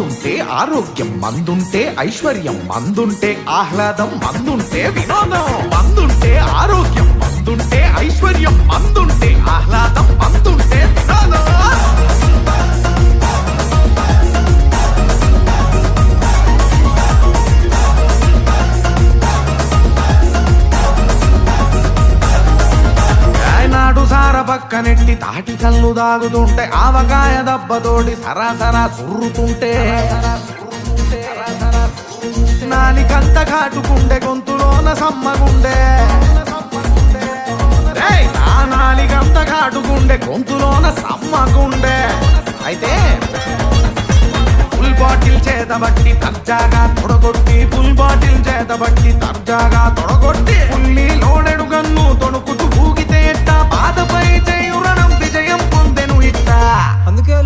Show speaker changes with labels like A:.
A: మందుంటే ఆరోగ్యం, మందుంటే ఐశ్వర్యం, మందుంటే ఆహ్లాదం, మందుంటే వినోదం. మందుంటే ఆరోగ్యం, మందుంటే ఐశ్వర్యం, మందుంటే ఆహ్లాదం, మందుంటే వినోదం. సార పక్కనెట్టి తాటి కళ్ళు దాగుతుంటే, ఆవకాయ దెబ్బతోటి సరాసరా సుర్రుతుంటే, నాలికంత కాటుకుండే గొంతులోన సమ్మగుండే, ఆ నాలికంత కాటుకుండే గొంతులోన సమ్మగుండే. అయితే ఫుల్ బాటిల్ చేతబట్టి తర్జాగా తొడగొట్టి, ఫుల్ బాటిల్ చేతబట్టి తర్జాగా తొడగొట్టి, ఫుల్లీ లోడెడు గన్ను తొడుకుతూ ఊగితే ఎట్టా, బాధపై చేయురణం విజయం పొందెను ఇట్టా.
B: అందుకే